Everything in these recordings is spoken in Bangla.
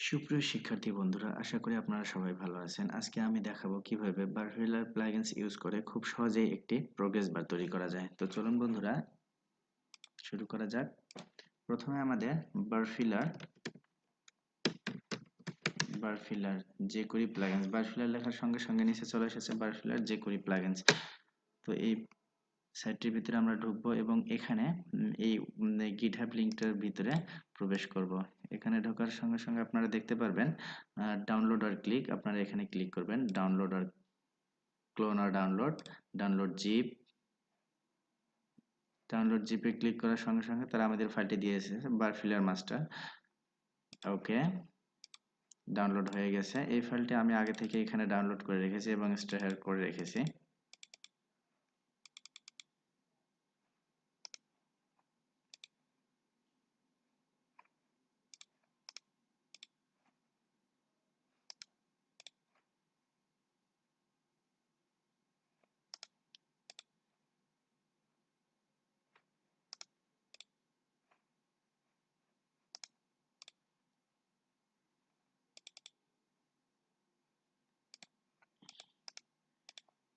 সুপ্রিয় শিক্ষার্থী বন্ধুরা, আশা করি আপনারা সবাই ভালো আছেন। আজকে আমি দেখাবো কিভাবে বারফিলার প্লাগইনস ইউজ করে খুব সহজেই একটি প্রোগ্রেস বার তৈরি করা যায়। তো চলুন বন্ধুরা শুরু করা যাক। প্রথমে আমাদের বারফিলার jQuery প্লাগইনস, বারফিলার লেখার সঙ্গে সঙ্গে নিচে চলে এসেছে বারফিলার jQuery প্লাগইনস। তো এই সাইটটির ভিতরে আমরা ঢুকবো এবং এখানে এই গিটহাব লিঙ্কটার ভিতরে প্রবেশ করব। এখানে ঢোকার সঙ্গে সঙ্গে আপনারা দেখতে পারবেন ডাউনলোড আর ক্লিক, আপনারা এখানে ক্লিক করবেন। ডাউনলোড আর ক্লোন আর ডাউনলোড জিপে ক্লিক করার সঙ্গে সঙ্গে তারা আমাদের ফাইলটি দিয়ে এসেছে বারফিলার মাস্টার। ওকে, ডাউনলোড হয়ে গেছে। এই ফাইলটি আমি আগে থেকে এখানে ডাউনলোড করে রেখেছি এবং স্টোর করে রেখেছি।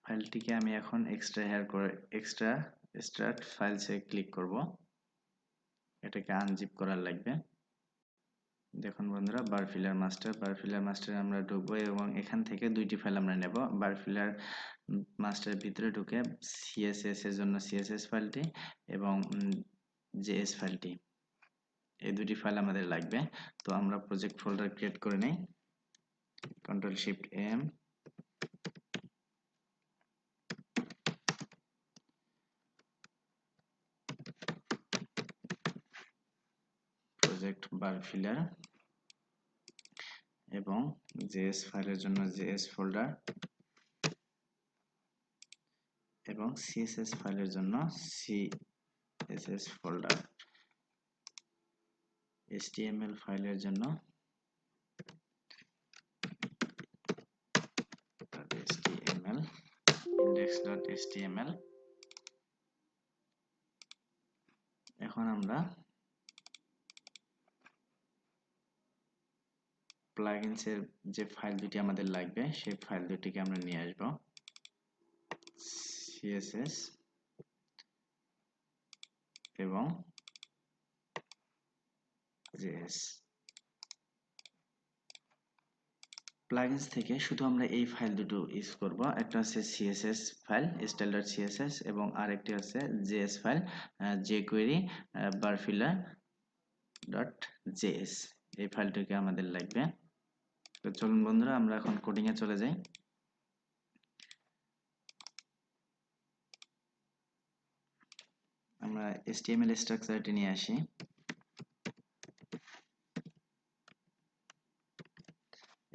ফাইলটিকে আমি এখন এক্সট্রাক্ট ফাইলসে ক্লিক করব। এটাকে আনজিপ করার লাগবে। দেখুন বন্ধুরা, বারফিলার মাস্টারে আমরা ঢুকবো এবং এখান থেকে দুইটি ফাইল আমরা নেব। বারফিলার মাস্টারের ভিতরে ঢুকে সিএসএস এর জন্য সিএসএস ফাইলটি এবং জেএস ফাইলটি, এই দুটি ফাইল আমাদের লাগবে। তো আমরা প্রজেক্ট ফোল্ডার ক্রিয়েট করে নেই। কন্ট্রোল শিফট এম, প্রজেক্ট বারফিলার এবং জেএস ফাইলের জন্য জেএস ফোল্ডার এবং সিএসএস ফাইলের জন্য সিএসএস ফোল্ডার, এইচটিএমএল ফাইলের জন্য HTML, index.html। এখন আমরা প্লাগইনস এর যে ফাইল দুটি আমাদের লাগবে সেই ফাইল দুটিকে আমরা নিয়ে আসব। CSS এবং JS প্লাগইনস থেকে শুধু আমরা এই ফাইল দুটো ইউজ করব। একটা হচ্ছে CSS ফাইল style.css এবং আরেকটি হচ্ছে JS ফাইল jQuery barfiller.js। এই ফাইলটিকে আমাদের লাগবে। তো চলুন বন্ধুরা আমরা এখন কোডিং এ চলে যাই। আমরা HTML স্ট্রাকচারটি নিয়ে আসি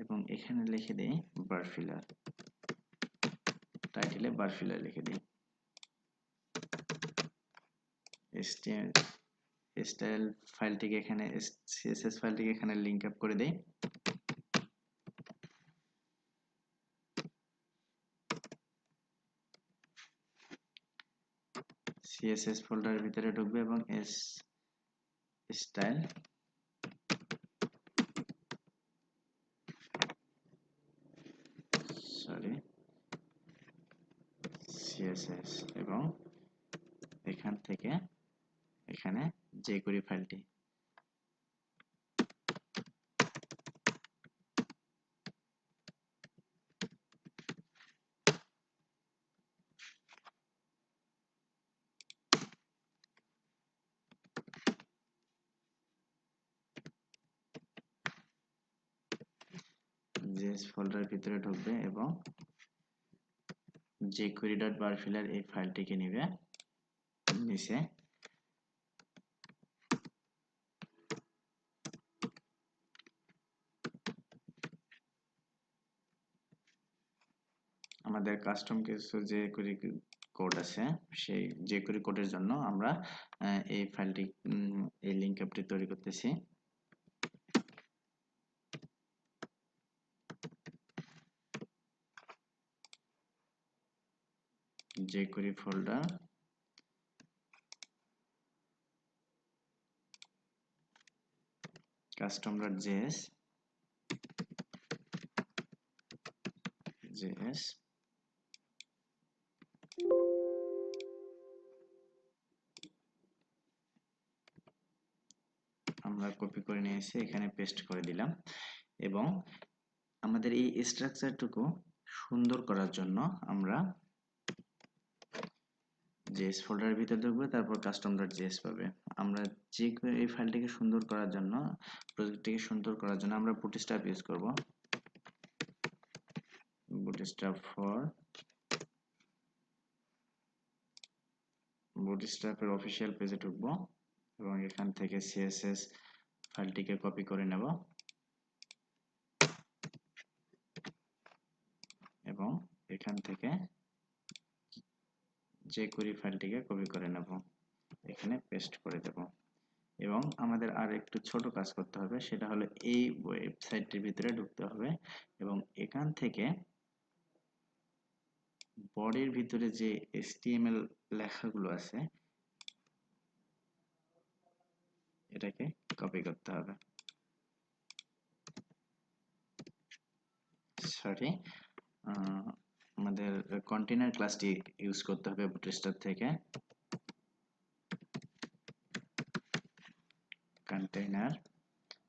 এবং এখানে লিখে দেই বারফিলার, টাইটেলে বারফিলার লিখে দিই। স্টাইল ফাইলটিকে এখানে সিএসএস ফাইলটিকে এখানে লিংক আপ করে দেই। সিএসএস ফোল্ডারের ভিতরে ঢুকবে এবং স্টাইল সিএসএস এবং এখান থেকে এখানে jQuery ফাইলটি js ফোল্ডারের ভিতরে ঢুকবে এবং jQuery.barfiller এই ফাইলটিকে নেবে নিচে। আমাদের কাস্টম কিছু jQuery কোড আছে, সেই jQuery কোডের জন্য আমরা এই ফাইলটি এই লিংক আপটি তৈরি করতেছি। jQuery ফোল্ডার custom.js জেএস আমরা কপি করে নিয়েছি, এখানে পেস্ট করে দিলাম। এবং আমাদের এই স্ট্রাকচারটুকু সুন্দর করার জন্য আমরা জেএস ফোল্ডারের ভিতরে ঢুকবো, তারপর custom.js পাবে। আমরা jQuery এই ফাইলটিকে সুন্দর করার জন্য, প্রজেক্টটিকে সুন্দর করার জন্য আমরা বুটস্ট্র্যাপ ইউজ করব। বুটস্ট্র্যাপ ফর বুটস্ট্র্যাপের অফিসিয়াল পেজে ঢুকবো এবং এখান থেকে সিএসএস ফাইলটিকে কপি করে নেব এবং এখান থেকে jQuery ফাইলটিকে কপি করে নেব, এখানে পেস্ট করে দেব। এবং আমাদের আর একটু ছোট কাজ করতে হবে, সেটা হলো এই ওয়েবসাইটটির ভিতরে ঢুকতে হবে এবং এখান থেকে বডির ভিতরে যে HTML লেখাগুলো আছে এটাকে কপি করতে হবে। সরি, আমাদের কন্টেইনার ক্লাসটি ইউজ করতে হবে বুটস্ট্র্যাপ থেকে। কন্টেইনার,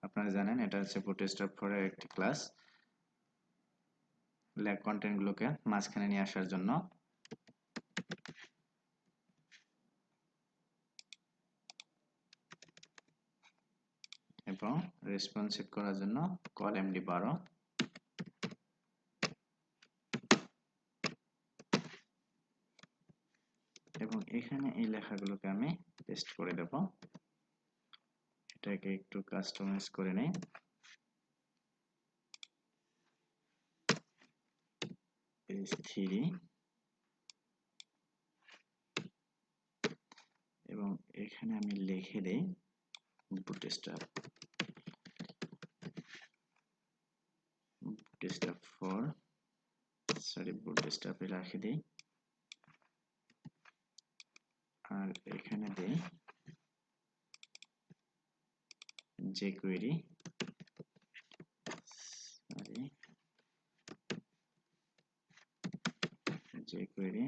আপনারা জানেন এটা হচ্ছে বুটস্ট্র্যাপ ফরের একটি ক্লাস, কন্টেন্ট গুলোকে মাঝখানে নিয়ে আসার জন্য। এবং রেসপন্সিভ করার জন্য কল md12। এবং এখানে এই লেখাগুলোকে আমি পেস্ট করে দেব। এটাকে একটু কাস্টমাইজ করে নেই। পেজ 3 এবং এখানে আমি লিখে দেই বুটস্ট্র্যাপ ফর, সরি বুটস্ট্র্যাপে রাখে দেই আর এখানে দেই jQuery, সরি jQuery,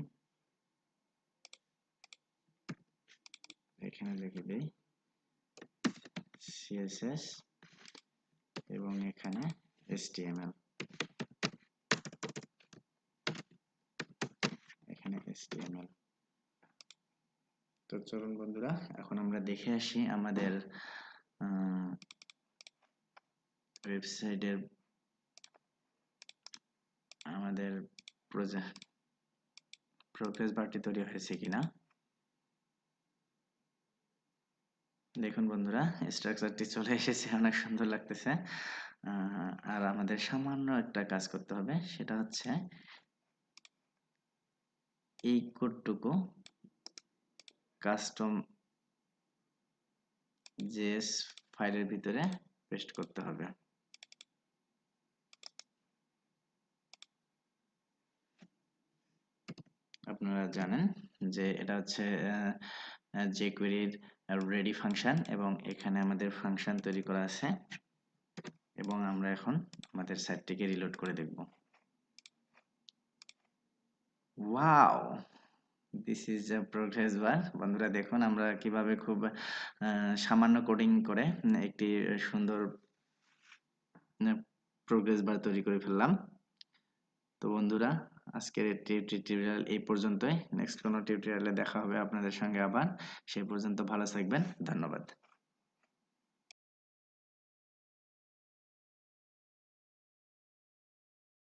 এখানে লিখে দেই CSS এবং এখানে HTML, এখানে HTML। তো চলুন বন্ধুরা, এখন আমরা দেখে আসি আমাদের ওয়েবসাইটের আমাদের প্রোগ্রেস বারটি তৈরি হয়েছে কিনা। দেখুন বন্ধুরা, স্ট্রাকচারটি চলে এসেছে, অনেক সুন্দর লাগতেছে। আর আমাদের সামান্য একটা কাজ করতে হবে, সেটা হচ্ছে এই কোডটুকু কাস্টম জেএস ফাইলের ভিতরে পেস্ট করতে হবে। আপনারা জানেন যে এটা হচ্ছে jQuery এর রেডি ফাংশন এবং এখানে আমাদের ফাংশন তৈরি করা আছে এবং আমরা এখন আমাদের সাইটটিকে রিলোড করে দেখব। Wow, this is a progress বার। বন্ধুরা দেখুন আমরা কিভাবে খুব সামান্য কোডিং করে একটি সুন্দর প্রোগ্রেস বার তৈরি করে ফেললাম। তো বন্ধুরা, আজকের এই টিউটোরিয়াল এই পর্যন্তই। নেক্সট কোনো টিউটোরিয়ালে দেখা হবে আপনাদের সঙ্গে আবার। সেই পর্যন্ত ভালো থাকবেন, ধন্যবাদ।